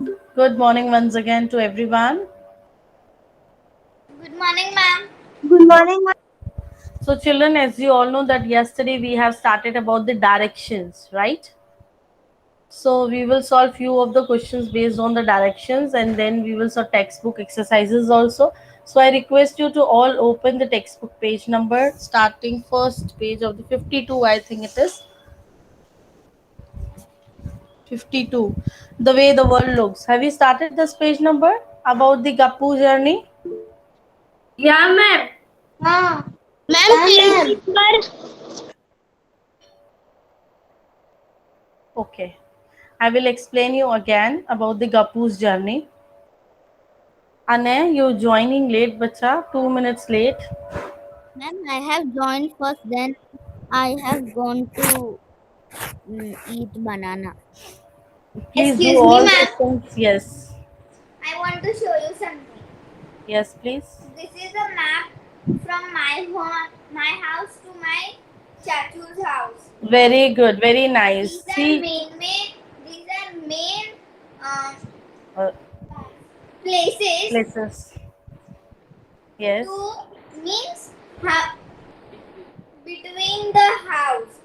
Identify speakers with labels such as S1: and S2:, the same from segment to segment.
S1: Good morning once again to everyone.
S2: Good morning, ma'am.
S3: Good morning, ma'am.
S1: So, children, as you all know, that yesterday we have started about the directions, right? So, we will solve few of the questions based on the directions, and then we will solve textbook exercises also. So, I request you to all open the textbook page number, starting first page of the 52. I think it is 52. The way the world looks. Have you started this page number about the Gappu journey?
S3: Yeah, ma'am.
S2: Ah,
S3: Ma'am,
S2: yeah,
S3: page
S2: ma'am.
S3: number.
S1: Okay. I will explain you again about the Gappu's journey. Anay, you joining late, bacha. 2 minutes late.
S2: Ma'am, I have joined first, then I have gone to eat banana.
S1: Please do
S2: Excuse me,
S1: all the
S2: ma'am.
S1: things. Yes.
S2: I want to show you something.
S1: Yes, please.
S2: This is a map from my house to my chachu's house.
S1: Very good. Very nice.
S2: These are
S1: See,
S2: main um,
S1: uh,
S2: places
S1: places. Yes.
S2: to means between the house.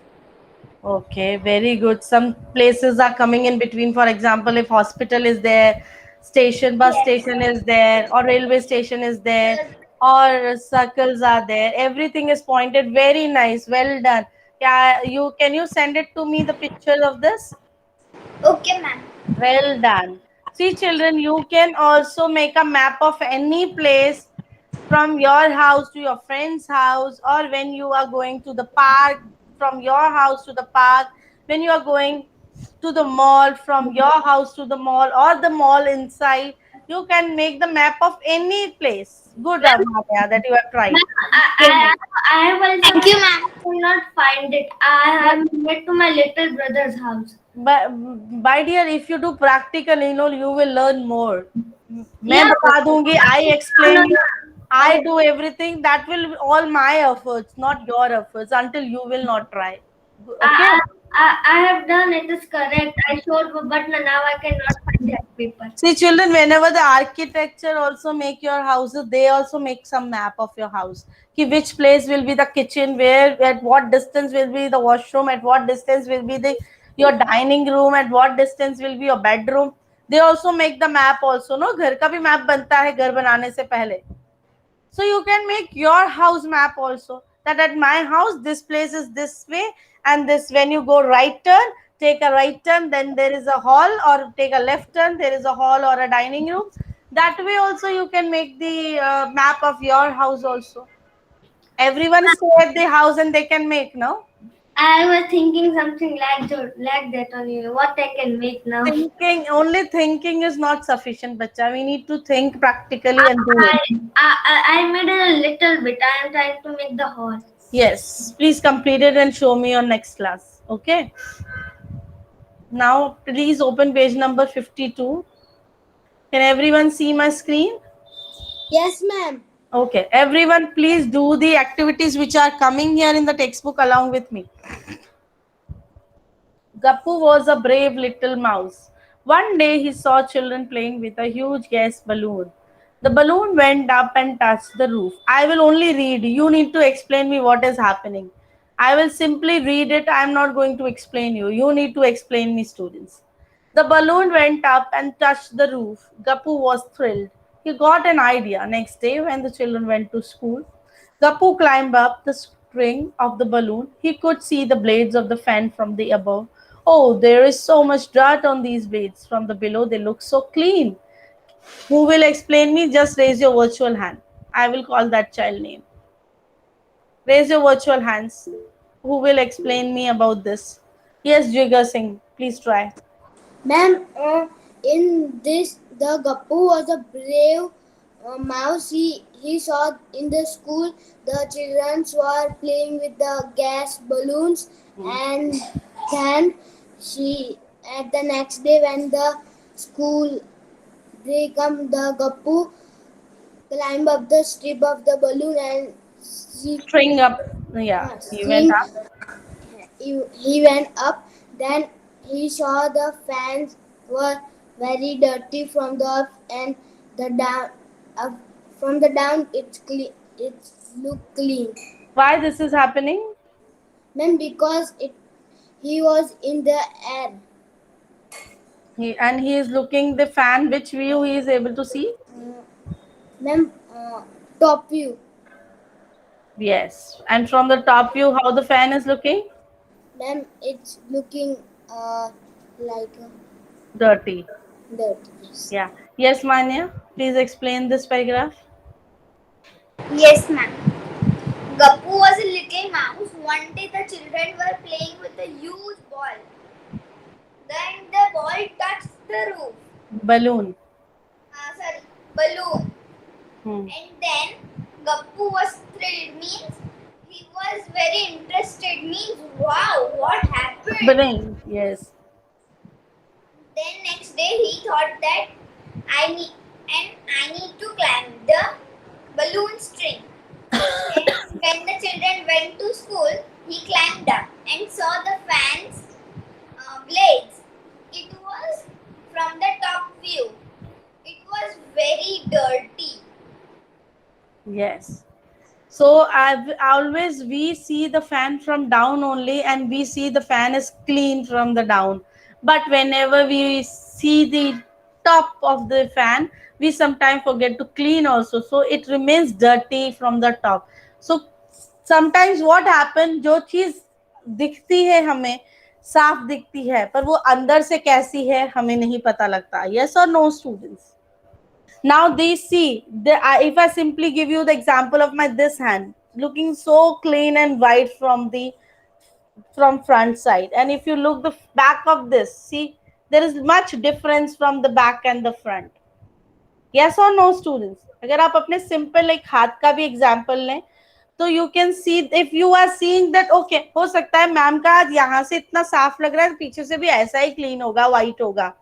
S1: Okay, very good. Some places are coming in between. For example, if hospital is there, bus
S2: Yes.
S1: station is there, or railway station is there,
S2: The,
S1: or circles are there. Everything is pointed. Very nice. Well done. Yeah, you can you send it to me the picture of this?
S2: okay, ma'am.
S1: Well done. See, children, you can also make a map of any place from your house to your friend's house, or when you are going to the park, from your house to the park, when you are going to the mall, from your house to the mall, or the mall inside. You can make the map of any place. Good, Amarya, that you have tried.
S3: Ma'am, I have also
S2: Thank you, ma'am.
S3: could not find it. I
S1: But
S3: have made to my little brother's house.
S1: But my dear, if you do practical, you will learn more. मैं
S3: Yeah.
S1: बता दूंगी, I
S3: No,
S1: explain you,
S3: no.
S1: I do everything. That will be all my efforts, not your efforts, until you will not try. Okay.
S3: I have done it is correct. I showed, but now I cannot find that paper.
S1: See, children, whenever the architecture also make your houses, they also make some map of your house. Ki which place will be the kitchen, where, at what distance will be the washroom, at what distance will be the your dining room, at what distance will be your bedroom. They also make the map also, no? घर का भी map बनता है घर बनाने से पहले. So you can make your house map also, that at my house this place is this way, and this, when you go right turn, take a right turn, then there is a hall, or take a left turn, there is a hall or a dining room. That way also you can make the map of your house also. Everyone stay at the house and they can make, no?
S3: I was thinking something like that only. What I can make now?
S1: Thinking, only thinking is not sufficient, bacha. We need to think practically and do it.
S3: I made it a little bit. I am trying to make the hall.
S1: Yes, please complete it and show me your next class. Okay. Now, please open page number 52. Can everyone see my screen?
S2: Yes, ma'am.
S1: Okay. Everyone, please do the activities which are coming here in the textbook along with me. Gappu was a brave little mouse. One day he saw children playing with a huge gas balloon. The balloon went up and touched the roof. I will only read. You need to explain me what is happening. I will simply read it. I am not going to explain you. You need to explain me, students. The balloon went up and touched the roof. Gappu was thrilled. He got an idea. Next day, when the children went to school, Gappu climbed up the string of the balloon. He could see the blades of the fan from the above. Oh, there is so much dirt on these blades. From the below, they look so clean. Who will explain me? Just raise your virtual hand. I will call that child name. Raise your virtual hands. Who will explain me about this? Yes, Jigar Singh. Please try.
S2: Ma'am, in this, the Gappu was a brave mouse. He saw in the school the children were playing with the gas balloons, and then she, at the next day when the school they come, the Gappu climb up the strip of the balloon and
S1: String up. Yeah, he went
S2: string.
S1: up.
S2: He went up. Then he saw the fans were very dirty from the up, and the down up from the down it's clean. It look clean.
S1: Why this is happening?
S2: Ma'am, because he was in the air.
S1: He is looking the fan. Which view he is able to see?
S2: Ma'am, top view.
S1: Yes. And from the top view, how the fan is looking?
S2: Ma'am, it's looking like
S1: Dirty.
S2: dirty. Yes.
S1: Yeah. Yes, Manya. Please explain this paragraph.
S4: Yes, ma'am. Gappu was a little mouse. One day the children were playing with a huge ball. Then the ball touched the roof.
S1: Balloon.
S4: Sorry, balloon.
S1: Hmm.
S4: And then Gappu was thrilled. Means he was very interested. Means wow, what happened?
S1: Balloon. Yes.
S4: Then next day he thought that I need to climb the balloon string. Then when the children went to school, he climbed up and saw the fan's blades. It was from the top view. It was very dirty.
S1: Yes. So always we see the fan from down only, and we see the fan is clean from the down. But whenever we see the top of the fan, we sometimes forget to clean also. So it remains dirty from the top. So sometimes what happen, जो चीज दिखती है हमें साफ दिखती है, पर वो अंदर से कैसी है हमें नहीं पता लगता. Yes or no, students? Now they see if I simply give you the example of my this hand looking so clean and white from front side, and if you look the back of this, see there is much difference from the back and the front. Yes or no, students? अगर आप अपने simple एक हाथ का भी example लें तो you can see if you are seeing that okay, हो सकता है मैम का हाथ यहाँ से इतना साफ लग रहा है, पीछे से भी ऐसा ही clean होगा, white होगा.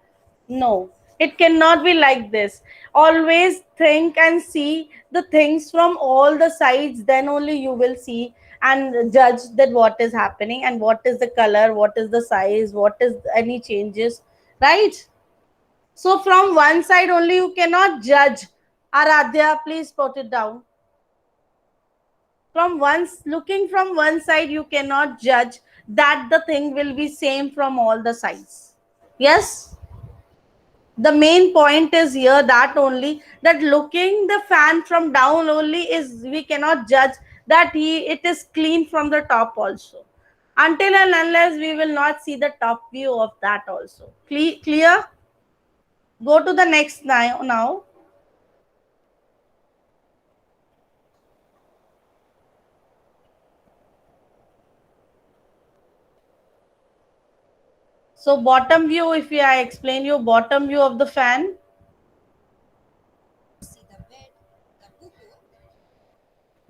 S1: No, it cannot be like this. Always think and see the things from all the sides, then only you will see and judge that what is happening and what is the color, what is the size, what is any changes, right? So from one side only you cannot judge. Aradhya, please put it down. From once looking from one side you cannot judge that the thing will be same from all the sides. Yes? The main point is here that only that looking the fan from down only is we cannot judge that it is clean from the top also, until and unless we will not see the top view of that also. Clear? Go to the next now. So bottom view, if I explain you bottom view of the fan,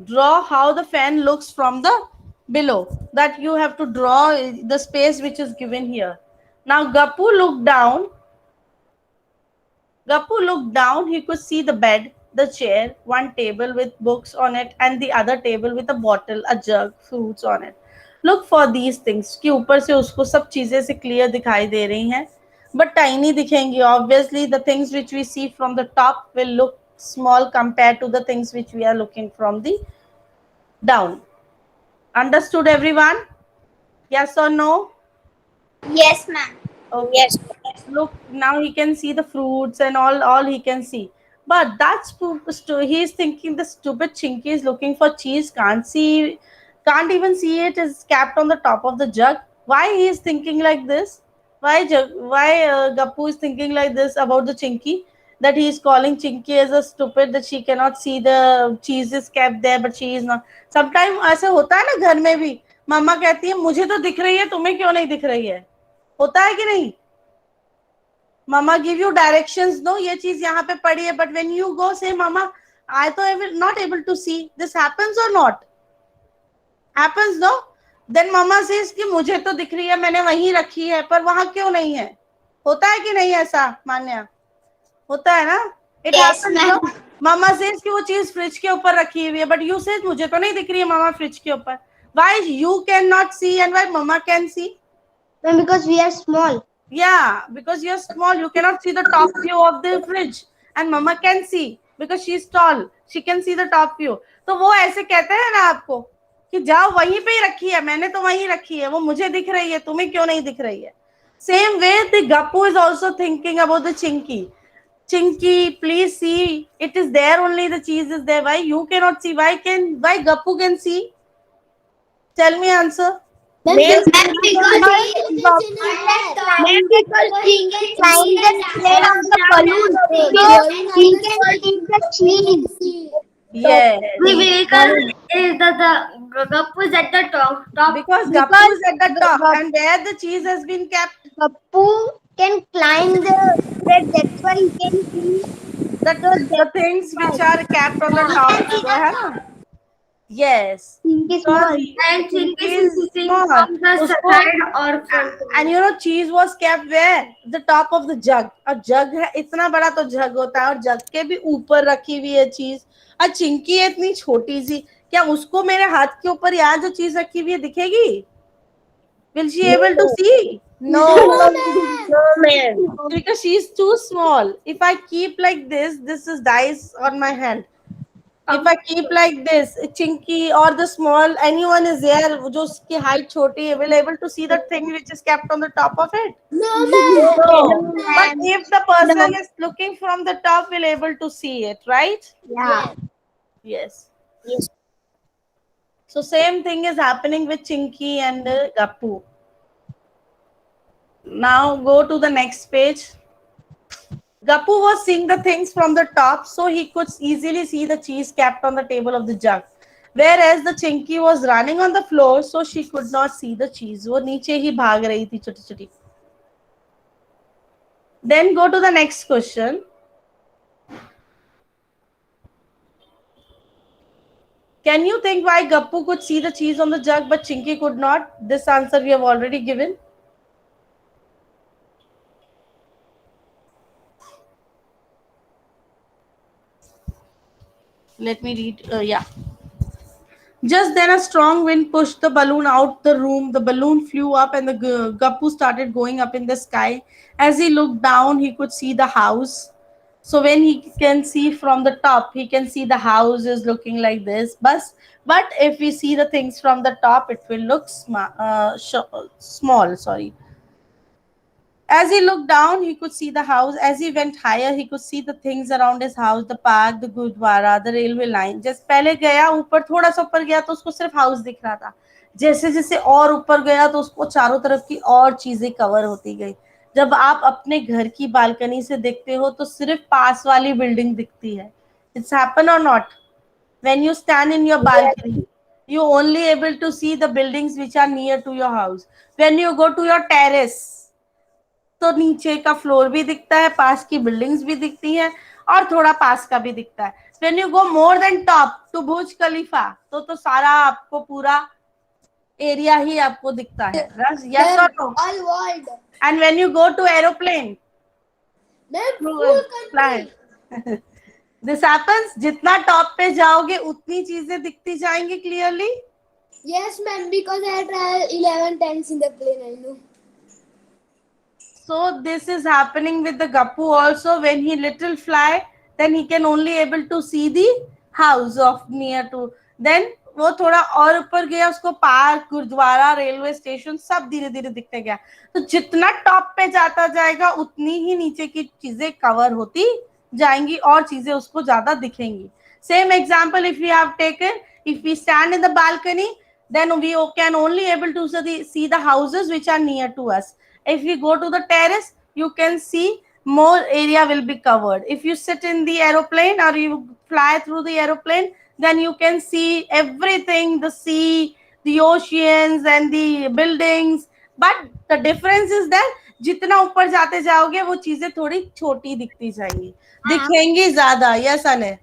S1: draw how the fan looks from the below. That you have to draw the space which is given here. Now Gappu looked down. He could see the bed, the chair, one table with books on it, and the other table with a bottle, a jug, fruits on it. Look for these things. कि ऊपर से उसको सब चीजें से clear दिखाई दे रही हैं, but tiny दिखेंगी. Obviously, the things which we see from the top will look small compared to the things which we are looking from the down. Understood, everyone? Yes or no?
S4: Yes, ma'am.
S1: Okay. Yes. Look, now he can see the fruits and all he can see. But that's he is thinking the stupid Chinky is looking for cheese, can't even see it is capped on the top of the jug. Why he is thinking like this? Why Gappu is thinking like this about the Chinky? That he is calling Chinky as a stupid, that she cannot see the cheese is kept there but she is not. Sometimes ऐसे होता है ना घर में भी, मम्मा कहती है मुझे तो दिख रही है, तुम्हें क्यों नहीं दिख रही है? होता है कि नहीं? Mama give you directions, no, ये चीज यहाँ पे पड़ी है, but when you go say mama I तो not able to see, this happens or not? Happens, no? Then mama says कि मुझे तो दिख रही है, मैंने वहीं रखी है, पर वहां क्यों नहीं है? होता है कि नहीं ऐसा मान्या? होता है ना? It happens, no? Mama says कि वो चीज फ्रिज के ऊपर रखी हुई है, but you says मुझे तो नहीं दिख रही है मामा फ्रिज के ऊपर. Why you cannot see and why mama can see?
S2: Because we are small.
S1: Yeah, because you're small, you cannot see the top view of the fridge, and mama can see because she's tall. She can see the top view. तो वो ऐसे कहते हैं ना आपको कि जाओ वहीं पे ही रखी है, मैंने तो वहीं रखी है, वो मुझे दिख रही है, तुम्हें क्यों नहीं दिख रही है. Same way, the Gappu is also thinking about the Chinky. Chinky, please see. It is there only. The cheese is there. Why you cannot see? Why Gappu can see? Tell me answer.
S2: Ma'am,
S4: Ma'am,
S2: because
S4: because
S2: he
S4: he
S2: lives in
S4: on
S2: a
S4: the
S2: lab.
S4: top.
S5: Ma'am, because
S4: He
S5: he
S4: can
S5: can
S4: see
S5: climb the plate of the balloon, so he can eat the cheese.
S2: See.
S1: Yes.
S3: Viveka is the Gappu is at the top.
S1: Because Gappu
S5: Because
S1: is at the top,
S5: Gap-
S1: and where the cheese has been kept,
S5: Gappu can climb the plate, that's why he can see.
S1: the
S5: So
S1: the
S5: that's
S1: things
S5: why
S1: which are kept on the
S5: he
S1: top.
S5: can see
S1: Go
S5: the
S1: ahead.
S5: top.
S1: Yes.
S5: Think is
S1: Because
S5: small.
S3: And Chinky
S1: Chinky
S3: is
S1: is
S3: sitting
S1: small.
S3: from the
S1: उसको
S3: side or front.
S1: and you know cheese was kept where? The top of the jug. और जग है इतना बड़ा तो जग होता है और जग के भी ऊपर रखी हुई है चीज. और चिंकी है इतनी छोटी सी, क्या उसको मेरे हाथ के ऊपर यहाँ जो चीज रखी हुई है दिखेगी? Will she able to see? No.
S5: No, ma'am.
S1: Because she is too small. If I keep like this is dice on my hand. If I keep like this, Chinky or the small anyone is there, जो उसकी height छोटी है, will able to see the thing which is kept on the top of it?
S2: No, ma'am.
S1: No.
S5: No,
S1: But
S5: ma'am.
S1: if the person
S5: No.
S1: is looking from the top, will able to see it, right?
S5: Yeah.
S1: Yes.
S5: Yes.
S1: So same thing is happening with Chinky and Gappu. Now go to the next page. Gappu was seeing the things from the top, so he could easily see the cheese kept on the table of the jug. Whereas the Chinky was running on the floor, so she could not see the cheese. वो नीचे ही भाग रही थी छोटी छोटी. Then go to the next question. Can you think why Gappu could see the cheese on the jug but Chinky could not? This answer we have already given. Let me read. Yeah. Just then, a strong wind pushed the balloon out the room. The balloon flew up, and the Gappu started going up in the sky. As he looked down, he could see the house. So when he can see from the top, he can see the house is looking like this. But if we see the things from the top, it will look small. Sorry. As he looked down, he could see the house. As he went higher, he could see the things around his house, the park, the gurdwara, the railway line. जैसे पहले गया ऊपर, थोड़ा सा ऊपर गया तो उसको सिर्फ हाउस दिख रहा था. जैसे जैसे और ऊपर गया तो उसको चारों तरफ की और चीजें कवर होती गई. जब आप अपने घर की बालकनी से देखते हो तो सिर्फ पास वाली बिल्डिंग दिखती है. It's happen or not? When you stand in your balcony, you only able to see the buildings which are near to your house. When you go to your terrace, तो नीचे का फ्लोर भी दिखता है, पास की buildings भी दिखती हैं और थोड़ा पास का भी दिखता है. When you go more than top to Burj Khalifa तो सारा आपको पूरा एरिया ही आपको दिखता है. यस और no?
S2: All world.
S1: And when you go to aeroplane,
S2: Ma'am, full country.
S1: This happens. जितना टॉप पे जाओगे उतनी चीजें दिखती जाएंगी clearly.
S2: Yes, ma'am, because I travel 11 times in the plane, I know.
S1: So this is happening with the Gappu also. When he little fly, then he can only able to see the house of near to. Then वो थोड़ा और ऊपर गया, उसको park, gurdwara, railway station सब धीरे धीरे दिखते गया. तो जितना टॉप पे जाता जाएगा उतनी ही नीचे की चीजें कवर होती जाएंगी और चीजें उसको ज्यादा दिखेंगी. Same example if we have taken, if we stand in the balcony, then we can only able to see the houses which are near to us. If we go to the terrace, you can see more area will be covered. If you sit in the aeroplane or you fly through the aeroplane, then you can see everything, the sea, the oceans and the buildings. But the difference is that जितना ऊपर जाते जाओगे वो चीजें थोड़ी छोटी दिखती जाएंगी, दिखेंगी ज्यादा. यस अने?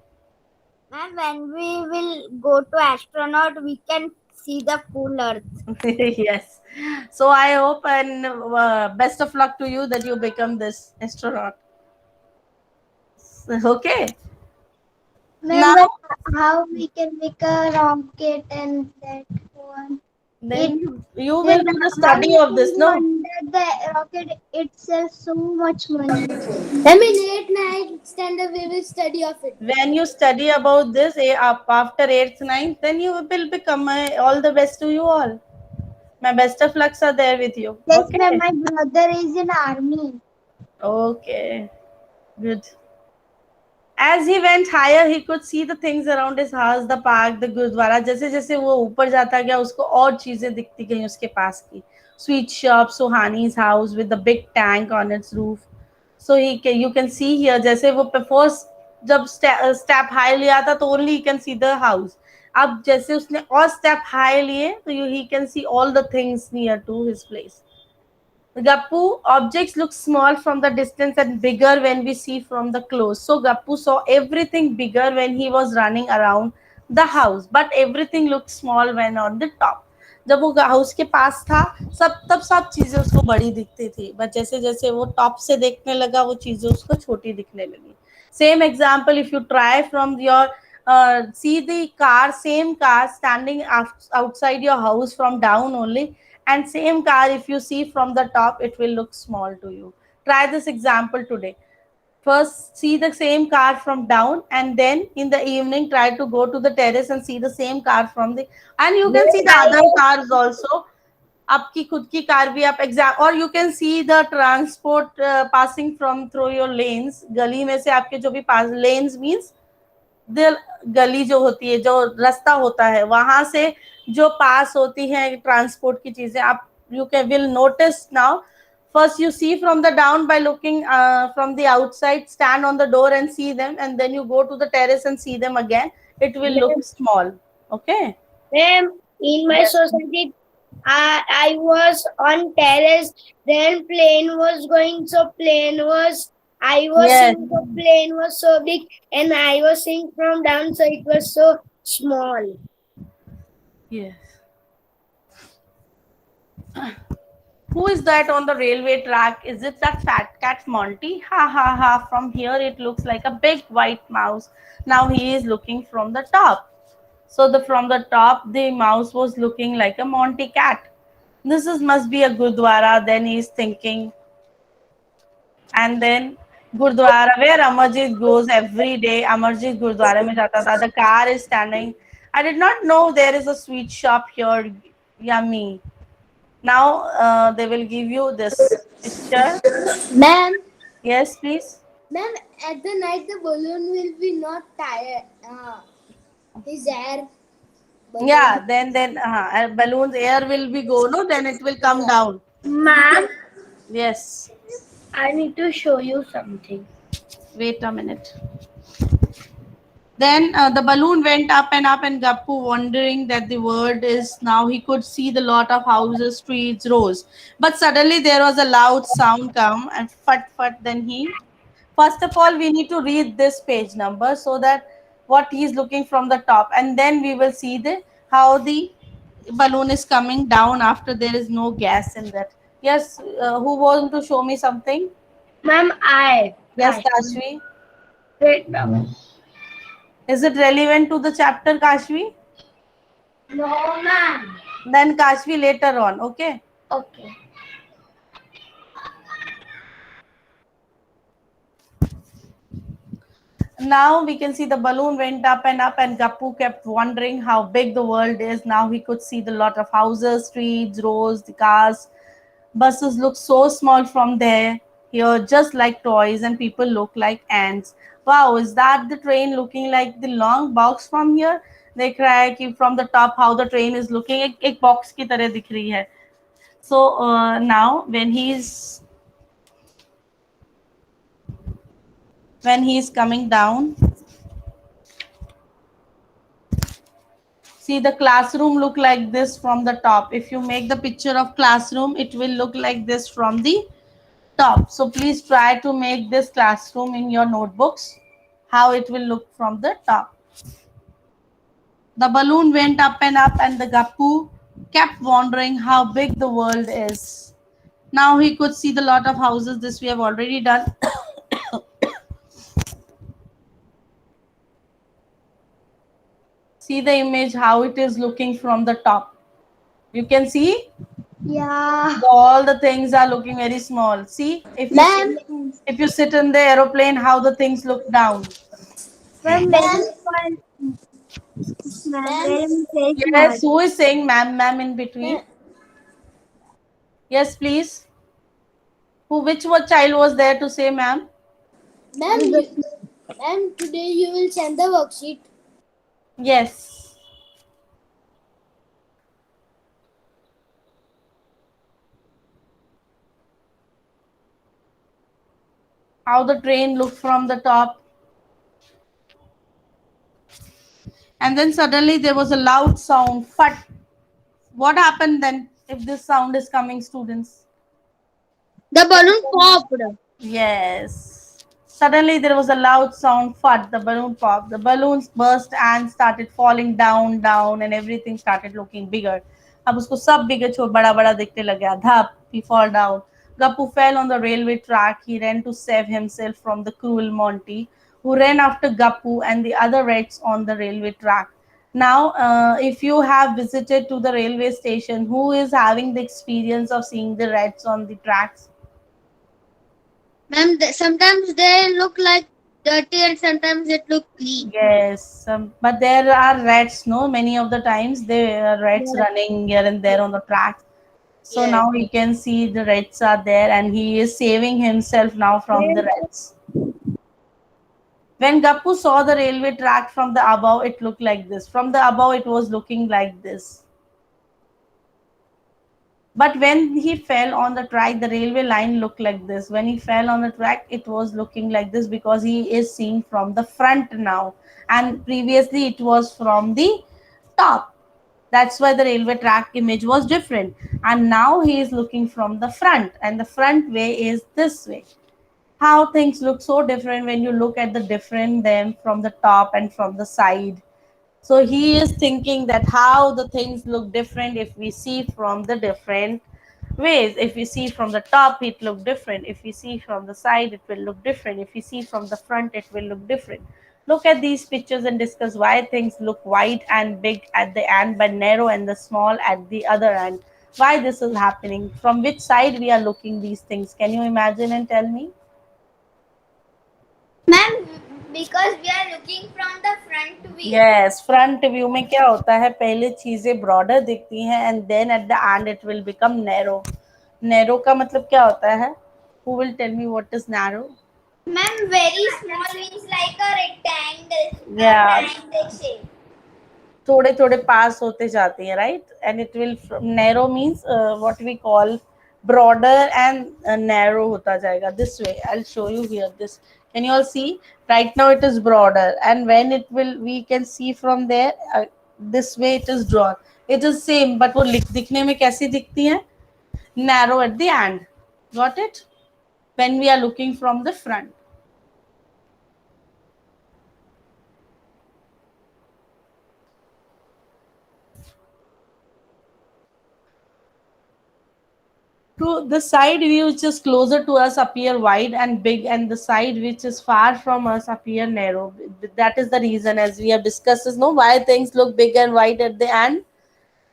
S5: And when we will go to astronaut, we can see the full earth.
S1: Yes. So I hope and best of luck to you that you become this astronaut. Okay.
S5: Remember
S1: Now,
S5: how we can make a rocket and that one? It
S1: Then you will
S5: then
S1: do the
S5: how
S1: study
S5: it
S1: of
S5: will
S1: this,
S5: be
S1: no?
S5: under the rocket itself so much money.
S2: I mean, 8th, 9th standard we will study of it.
S1: When you study about this up after 8th, 9th, then you will become all the best to you all. My best of lucks are there with you.
S5: Yes, ma'am,
S1: Okay.
S5: my brother is in army.
S1: Okay. Good. As he went higher, he could see the things around his house, the park, the gurdwara. जैसे जैसे वो ऊपर जाता गया उसको और चीजें दिखती गई उसके पास की. Sweet shop, Suhani's house with the big tank on its roof. So you can see here जैसे वो first जब step high लिया था तो only he can see the house. अब जैसे उसने और step high लिए तो he can see all the things near to his place. Gappu, objects look small from the distance and bigger when we see from the close. So Gappu saw everything bigger when he was running around the house, but everything looked small when on the top. जब वो house के पास था सब चीजें उसको बड़ी दिखती थी, बट जैसे जैसे वो टॉप से देखने लगा वो चीजें उसको छोटी दिखने लगी. Same example, if you try from your see the car, same car standing outside your house from down only, and same car if you see from the top it will look small to you. Try this example today. First see the same car from down, and then in the evening try to go to the terrace and see the same car from the, and you can see the other cars also. आपकी खुद की car भी आप exam, और you can see the transport passing from through your lens. गली में से आपके जो भी पास, लेन्स मीन्स द गली जो होती है, जो रास्ता होता है, वहां से जो पास होती है ट्रांसपोर्ट की चीजें, आप you can will notice now. First you see from the down by looking from the outside, stand on the door and see them, and then you go to the terrace and see them again. It will look small. Okay.
S5: Ma'am, in my society, I was on terrace. Then plane was going, so plane was. I was
S1: Yes.
S5: seeing the plane was so big, and I was seeing from down, so it was so small.
S1: Yes. Who is that on the railway track? Is it that fat cat Monty? Ha ha ha. From here it looks like a big white mouse. Now he is looking from the top. So the from the top the mouse was looking like a Monty cat. This is must be a Gurdwara. Then he is thinking. And then Gurdwara, where Amarjit goes every day. Amarjit Gurdwara mein jata tha. The car is standing. I did not know there is a sweet shop here. Yummy. Now they will give you this picture.
S2: Ma'am,
S1: Yes, please.
S2: ma'am, at the night the balloon will be not tired. His air. Balloon.
S1: Yeah, then balloon's air will be go, no, then it will come down.
S3: Ma'am,
S1: Yes.
S3: I need to show you something.
S1: Wait a minute. Then the balloon went up and up, and Gappu, wondering that the word is now, he could see the lot of houses, streets, rows. But suddenly there was a loud sound come and fut fut. Then he, first of all, we need to read this page number so that what he is looking from the top, and then we will see the how the balloon is coming down after there is no gas in that. Yes, who want to show me something?
S3: Ma'am,
S1: Yes, Kashvi.
S3: wait, ma'am.
S1: Is it relevant to the chapter, Kashvi?
S3: No, ma'am.
S1: Then Kashvi later on. Okay.
S3: Okay.
S1: Now we can see the balloon went up, and Gappu kept wondering how big the world is. Now he could see the lot of houses, streets, roads, the cars. Buses look so small from there. Here, just like toys, and people look like ants. Wow, is that the train looking like the long box from here? They cry कि from the top how the train is looking, एक box की तरह दिख रही है. So now when he is coming down, see the classroom look like this from the top. If you make the picture of classroom, it will look like this from the top. So please try to make this classroom in your notebooks, how it will look from the top. The balloon went up, and the Gappu kept wondering how big the world is. Now he could see the lot of houses. This we have already done. See the image how it is looking from the top. You can see
S5: Yeah.
S1: all the things are looking very small. See,
S2: Ma'am,
S1: if you sit in the aeroplane, how the things look down.
S5: Ma'am,
S2: ma'am, ma'am,
S5: very, very small.
S1: Yes, who is saying ma'am, ma'am in between?
S2: ma'am,
S1: Yes, please. Who, which what child was there to say ma'am?
S2: ma'am, ma'am, today you will send the worksheet.
S1: Yes. How the train looked from the top. And then suddenly there was a loud sound. Fut. What happened then if this sound is coming, students?
S5: The balloon popped.
S1: Yes. Suddenly there was a loud sound. Fut. The balloon popped. The balloons burst and started falling down, down, and everything started looking bigger. अब उसको सब bigger छोड़ बड़ा बड़ा दिखने लग गया. धप. He fall down. Gappu fell on the railway track. He ran to save himself from the cruel Monty, who ran after Gappu and the other rats on the railway track. Now, if you have visited to the railway station, who is having the experience of seeing the rats on the tracks?
S5: Ma'am, sometimes they look like dirty and sometimes it look clean.
S1: Yes, but there are rats. No, many of the times there are rats
S5: Yes.
S1: running here and there on the tracks. So
S5: Yes.
S1: now we can see the rats are there, and he is saving himself now from the rats. When Gappu saw the railway track from the above, it looked like this. From the above, it was looking like this. But when he fell on the track, the railway line looked like this. When he fell on the track, it was looking like this because he is seeing from the front now. And previously, it was from the top. That's why the railway track image was different. And now he is looking from the front, and the front way is this way. How things look so different when you look at the different them from the top and from the side. So he is thinking that how the things look different if we see from the different ways. If we see from the top, it look different. If we see from the side, it will look different. If we see from the front, it will look different. Look at these pictures and discuss why things look wide and big at the end but narrow and the small at the other end. Why this is happening? From which side we are looking these things? Can you imagine and tell me?
S4: Ma'am, because we are looking from the front view.
S1: Yes front view में क्या होता है पहले चीजें broader दिखती हैं and then at the end it will become narrow narrow का मतलब क्या होता है who will tell me what is narrow
S4: Ma'am, very small means like a rectangle, a
S1: या
S4: triangle shape.
S1: थोड़े थोड़े पास होते जाते हैं right and it will narrow means what we call broader and narrow होता जाएगा this way I will show you here this can you all see right now it is broader and when it will we can see from there this way it is drawn it is same but वो दिखने में कैसी दिखती है narrow at the end got it when we are looking from the front to the side view which is closer to us appear wide and big and the side which is far from us appear narrow that is the reason as we have discussed is no why things look big and wide at the end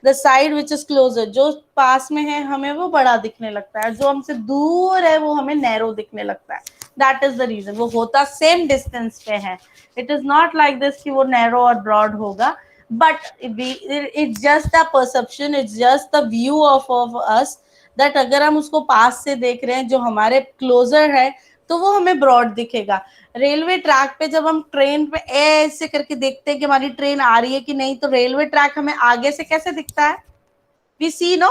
S1: the side which is closer जो पास में है हमें वो बड़ा दिखने लगता है जो हमसे दूर है वो हमें नैरो दिखने लगता है दैट इज द रीजन वो होता सेम डिस्टेंस पे है it is not like this कि वो नैरो और ब्रॉड होगा but it's just the perception it's just the view of us that अगर हम उसको पास से देख रहे हैं जो हमारे क्लोजर है तो वो हमें ब्रॉड दिखेगा रेलवे ट्रैक पे जब हम ट्रेन पे ऐसे करके देखते हैं कि हमारी ट्रेन आ रही है कि नहीं तो रेलवे ट्रैक हमें आगे से कैसे दिखता है we see no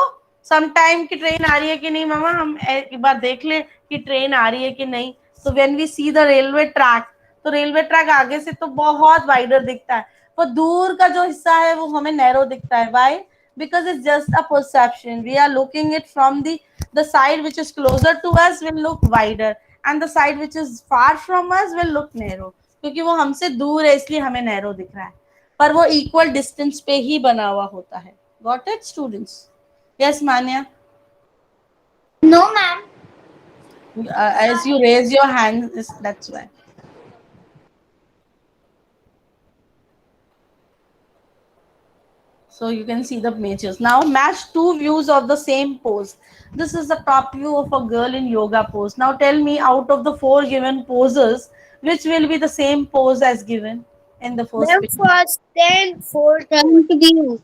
S1: some time की ट्रेन आ रही है कि नहीं मामा हम एक बार देख ले कि ट्रेन आ रही है कि नहीं तो when we see the railway track तो रेलवे ट्रैक आगे से तो बहुत वाइडर दिखता है वो दूर का जो हिस्सा है वो हमें नैरो दिखता है why because it's just a perception we are looking it from the side which is closer to us will look wider and the side which is far from us will look narrow क्योंकि वो हमसे दूर है इसलिए हमें narrow दिख रहा है पर वो इक्वल डिस्टेंस पे ही बना हुआ होता है got it students yes Manya
S4: No, ma'am.
S1: as you raise your hand that's why So you can see the images. Now match two views of the same pose. This is the top view of a girl in yoga pose. Now tell me, out of the four given poses, which will be the same pose as given in the first
S5: Ma'am,
S1: picture?
S5: first and fourth.
S2: Front view.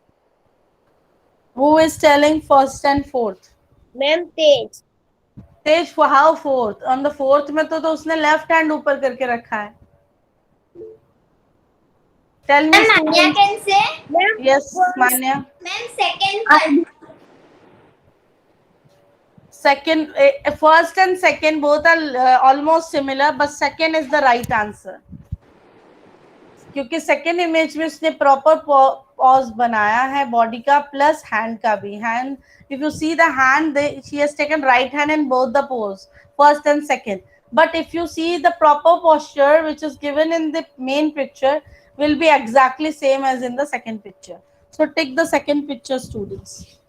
S1: Who is telling first and fourth?
S5: Ma'am, Tej.
S1: Tej, how fourth? On the fourth में तो उसने left hand ऊपर करके रखा है. Tell me,
S4: Ma'am, Manya
S1: students.
S4: can say.
S5: Ma'am,
S1: Yes,
S5: first.
S1: Manya.
S4: Ma'am, second one.
S1: Second, first and second both are almost similar, but second is the right answer. क्योंकि second image में उसने proper pause बनाया है body का plus hand का भी. Hand, if you see the hand, she has taken right hand in both the pose, first and second. But if you see the proper posture which is given in the main picture will be exactly same as in the second picture. So take the second picture, students.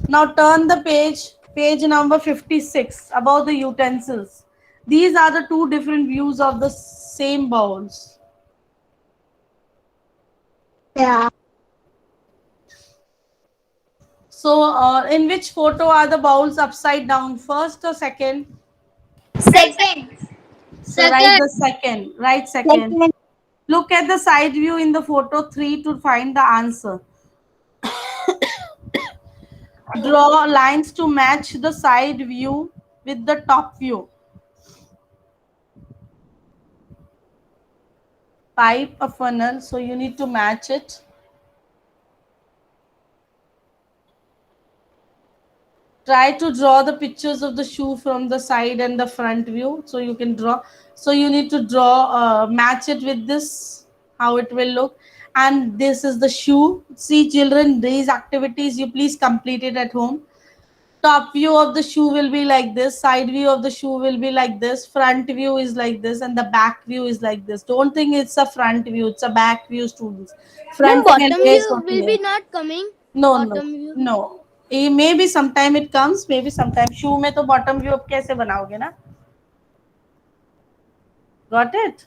S1: Now turn the page number 56, about the utensils. These are the two different views of the same bowls.
S2: Yeah.
S1: So in which photo are the bowls upside down, first or second?
S4: Second.
S1: So write the second. Write second. Look at the side view in the photo 3 to find the answer. Draw lines to match the side view with the top view. Pipe a funnel, so you need to match it. Try to draw the pictures of the shoe from the side and the front view, so you can draw. So you need to draw, match it with this, how it will look. And this is the shoe. See children, these activities you please complete it at home. Top view of the shoe will be like this, side view of the shoe will be like this, front view is like this, and the back view is like this. Don't think it's a front view, it's a back view, students. Front
S2: Bottom
S1: and
S2: view
S1: base
S2: will
S1: होती
S2: be
S1: है.
S2: not coming.
S1: No,
S2: bottom
S1: no,
S2: view.
S1: no. Maybe sometime it comes, maybe sometime. Shoe में तो bottom view अब कैसे बनाओगे ना? Got it?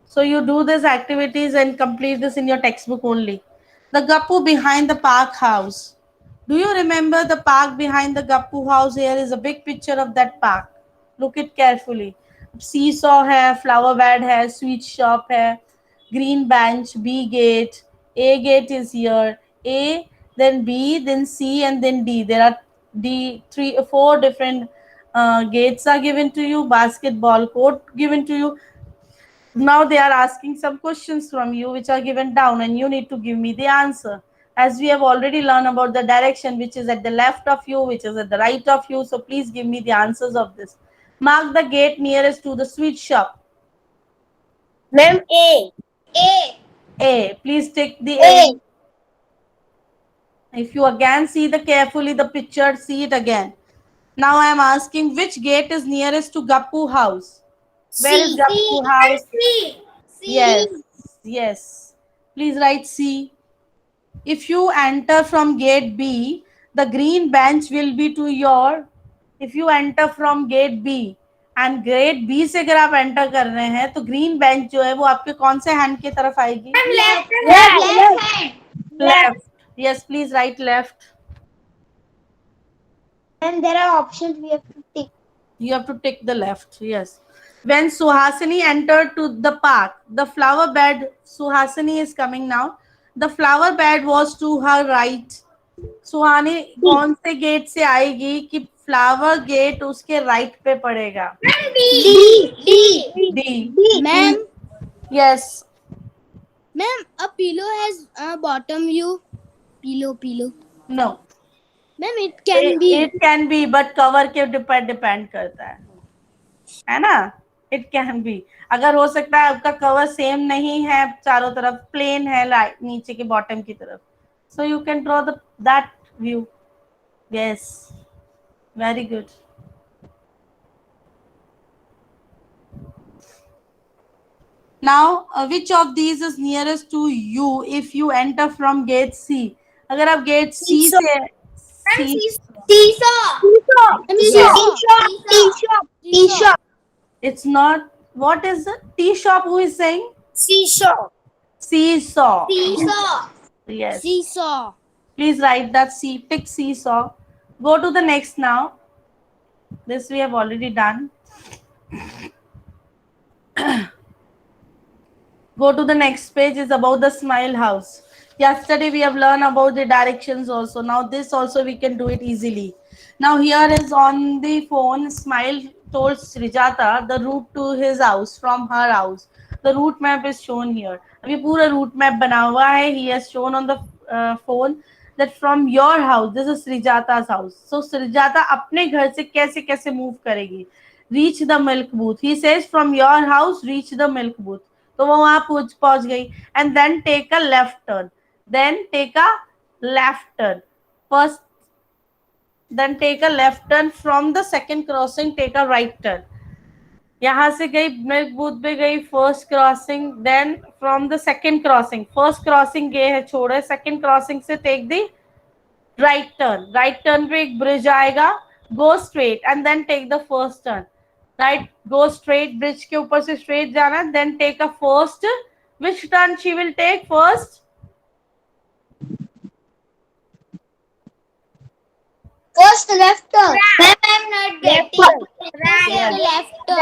S1: So you do these activities and complete this in your textbook only. The Gappu behind the park house. Do you remember the park behind the Gappu house? Here is a big picture of that park. Look it carefully. Seesaw hai, flower bed hai, sweet shop hai, green bench, B gate, A gate is here. A, then B, then C, and then D. There are four different gates are given to you. Basketball court given to you. Now they are asking some questions from you which are given down, and you need to give me the answer. As we have already learned about the direction, which is at the left of you, which is at the right of you. So please give me the answers of this. Mark the gate nearest to the sweet shop.
S5: Ma'am, A.
S4: A.
S1: A. Please take the A. If you again see the carefully the picture, see it again. Now I am asking which gate is nearest to Gappu house. Where is Gappu house?
S4: C.
S1: Yes, yes. Please write C. If you enter from gate B, the green bench will be to your. If you enter from gate B and gate B से अगर आप enter कर रहे हैं तो green bench जो है वो आपके कौन से hand की तरफ आएगी?
S4: Left hand.
S1: Left. Yes, please write left.
S2: And there are options we have to tick.
S1: You have to take the left. Yes. When Suhasini entered to the park, the flower bed, Suhasini is coming now. The flower bed was to her right. सुहानी कौन से gate से आएगी कि flower gate उसके right पे पड़ेगा? D.
S2: Ma'am,
S1: Yes.
S2: ma'am, a pillow has a bottom view. Pillow.
S1: No.
S2: Ma'am, it can be.
S1: It can be, but cover के depend करता है ना? It can be. अगर हो सकता है आपका कवर सेम नहीं है, चारों तरफ प्लेन है, नीचे के बॉटम की तरफ. So you can draw that view. Yes. Very good. Now, which of these is nearest to you if you enter from gate C? अगर आप gate C से
S4: Seesaw.
S2: Tea shop.
S1: It's not. What is it? Tea shop. Who is saying?
S5: Seesaw.
S1: Seesaw.
S4: Seesaw.
S1: Yes.
S2: Seesaw.
S1: Please write that tick seesaw. Go to the next now. This we have already done. Go to the next page is about the smile house. Yesterday we have learned about the directions also. Now this also we can do it easily. Now here is on the phone, Smile told Srijata the route to his house from her house. The route map is shown here. अभी पूरा route map बना हुआ है. He has shown on the phone that from your house, this is Srijata's house. So Srijata अपने घर से कैसे कैसे move करेगी? Reach the milk booth. He says from your house reach the milk booth. तो वो वहां पहुंच गई and then take a left turn first then take a left turn from the second crossing take a right turn यहां से गई milk booth पे गई first crossing then from the second crossing first crossing गए है छोड़े second crossing से take the right turn पे एक ब्रिज आएगा go straight and then take the first turn right, go straight, bridge के ऊपर से straight जाना, then take a first, which turn she will take first?
S2: First left turn.
S4: Ma'am, I'm not getting.
S2: Right. Left turn.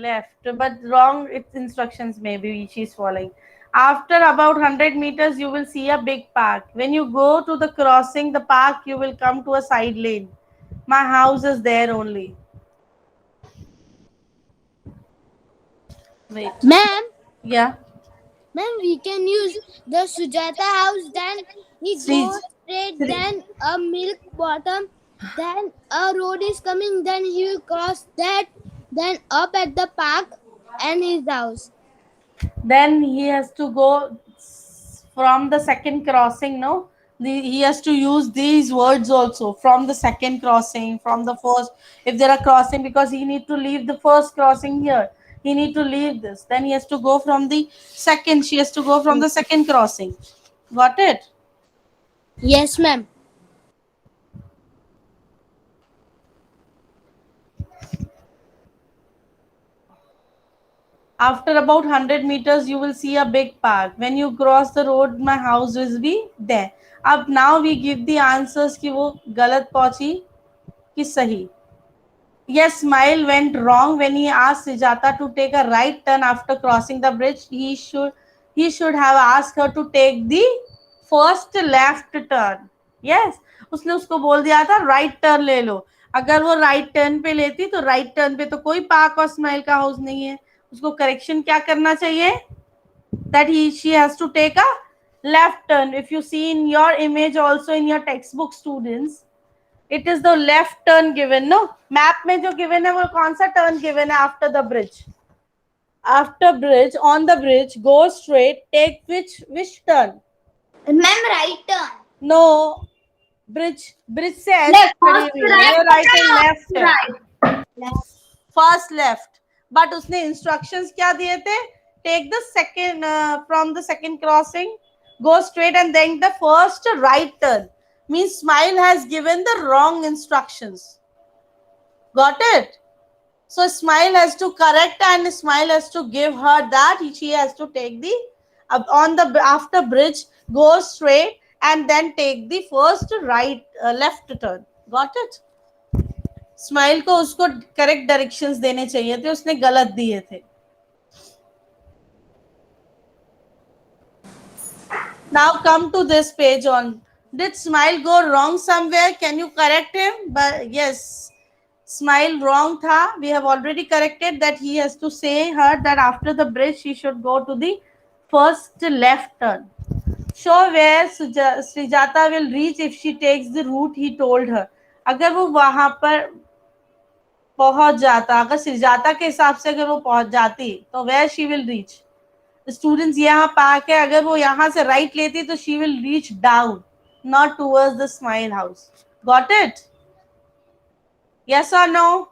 S1: Left, but wrong, it's instructions maybe she's following. After about 100 meters, you will see a big park. When you go to the crossing, the park, you will come to a side lane. My house is there only. Wait.
S2: Ma'am,
S1: Yeah.
S2: ma'am, we can use the Sujata house. Then he goes straight. Then a milk bottom. Then a road is coming. Then he will cross that. Then up at the park and his house.
S1: Then he has to go from the second crossing, no? He has to use these words also from the second crossing, from the first, if there are crossing, because he need to leave the first crossing here. He need to leave this. Then he has to go from the second. She has to go from the second crossing. Got it?
S2: Yes, ma'am.
S1: After about 100 meters, you will see a big park. When you cross the road, my house will be there. अब now we give the answers कि वो गलत पहुंची कि सही. Yes, Smile went wrong when he asked Sujata to take a right turn after crossing the bridge. He should have asked her to take the first left turn. Yes, उसने उसको बोल दिया था right turn ले लो. अगर वो right turn पे लेती तो right turn पे तो कोई पार्क और स्माइल का हाउस नहीं है. उसको करेक्शन क्या करना चाहिए? That she has to take a left turn. If you see in your image also in your textbook, students, it is the left turn given, no? Map में जो given है वो कौन सा turn given है after the bridge? After bridge, on the bridge, go straight, take which turn?
S4: Ma'am, right turn.
S1: No, bridge से ऐसे खड़ी हुई है. You're writing left turn. First left. But उसने instructions क्या दिए थे? Take the second from the second crossing, go straight and then the first right turn. Means Smile has given the wrong instructions. Got it? So Smile has to correct and Smile has to give her that. She has to take the on the after bridge, go straight and then take the first right left turn. Got it? Smile को उसको correct directions देने चाहिए थे, उसने गलत दिए थे. Now come to this page on. Did Smile go wrong somewhere? Can you correct him? But yes, Smile wrong tha. We have already corrected that he has to say her that after the bridge she should go to the first left turn. Show where Srijata will reach if she takes the route he told her. अगर वो वहां पर पहुंच जाता, अगर सृजाता के हिसाब से अगर वो पहुंच जाती तो where she will reach. Students यहाँ पार्क है, अगर वो यहाँ से राइट लेती तो she will reach down, not towards the smile house. Got it? Yes और no?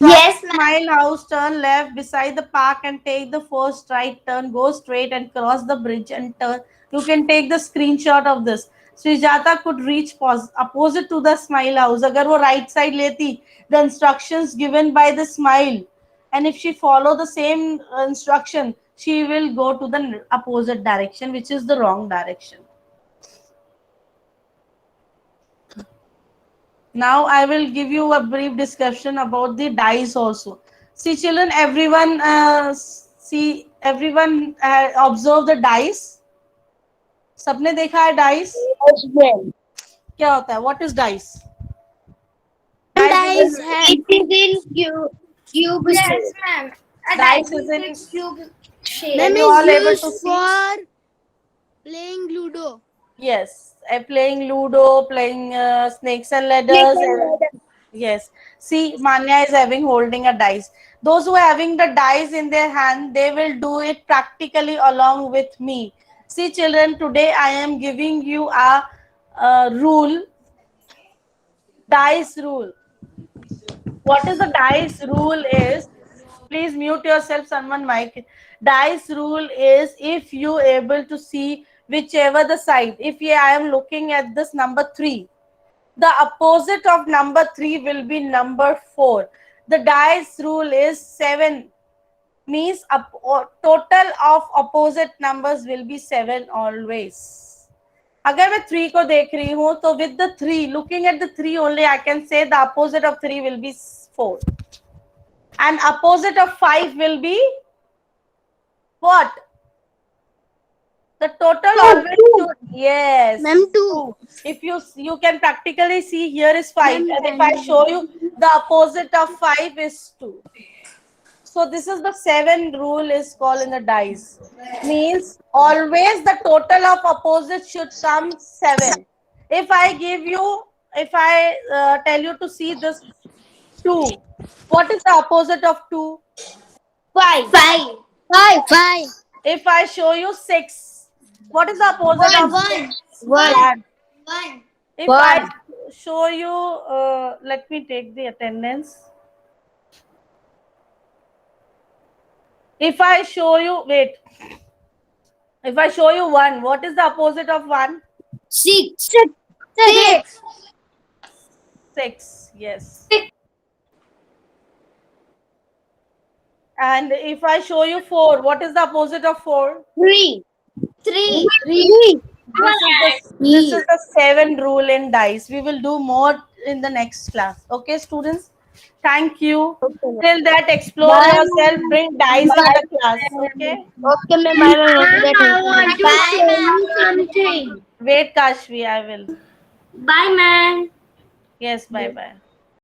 S4: Yes, ma'am.
S1: Smile house, turn left beside the park and take the first right turn, go straight and cross the bridge and turn. You can take the screenshot of this. Srijata could reach opposite to the Smile house. अगर वो right side लेती, the instructions given by the Smile and if she follow the same instruction, she will go to the opposite direction, which is the wrong direction. Now I will give you a brief discussion about the dice also. See children, everyone observe the dice. सबने देखा है dice?
S5: Yes, ma'am.
S1: क्या होता है? What is dice?
S2: Dice have
S5: It is in cube
S3: Yes,
S5: shape.
S3: ma'am. A
S1: Dice
S3: dice
S1: is in-
S3: is cube shape.
S2: ma'am
S1: you all
S2: is
S1: able
S2: used
S1: to see?
S2: for playing Ludo.
S1: Yes, playing Ludo, playing snakes and ladders. Yes. See, Manya is holding a dice. Those who are having the dice in their hand, they will do it practically along with me. See, children, today I am giving you a rule, dice rule. What is the dice rule is, please mute yourself, someone mic. Dice rule is, if you able to see whichever the side, if I am looking at this number 3, the opposite of number 3 will be number 4. The dice rule is 7, means total of opposite numbers will be 7 always. अगर मैं 3 को देख रही हूँ तो with the 3, looking at the 3 only, I can say the opposite of 3 will be 4 and opposite of 5 will be what? The total always should, yes,
S2: Ma'am, 2.
S1: If you can practically see, here is 5,
S2: Ma'am,
S1: and if I show you the opposite of 5 is 2. So this is the 7 rule is called in the dice. Means always the total of opposite should come 7. If I tell you to see this 2, what is the opposite of 2?
S5: 5.
S2: 5.
S1: If I show you 6, what is the opposite of 6?
S5: 1.
S1: If
S5: One.
S1: I show you, let me take the attendance. If I show you, wait. If I show you 1, what is the opposite of 1?
S5: 6.
S1: 6, yes. And if I show you 4, what is the opposite of 4?
S5: 3.
S2: 3.
S1: This is the 7 rule in dice. We will do more in the next class. Okay, students? Thank you. Till that, explore
S5: Bye.
S1: yourself, bring dice in the class. Okay?
S5: Okay, ma'am. I will note that.
S3: I want to tell you something.
S1: Wait, Kashvi, I will.
S3: Bye, ma'am.
S1: Yes, bye bye.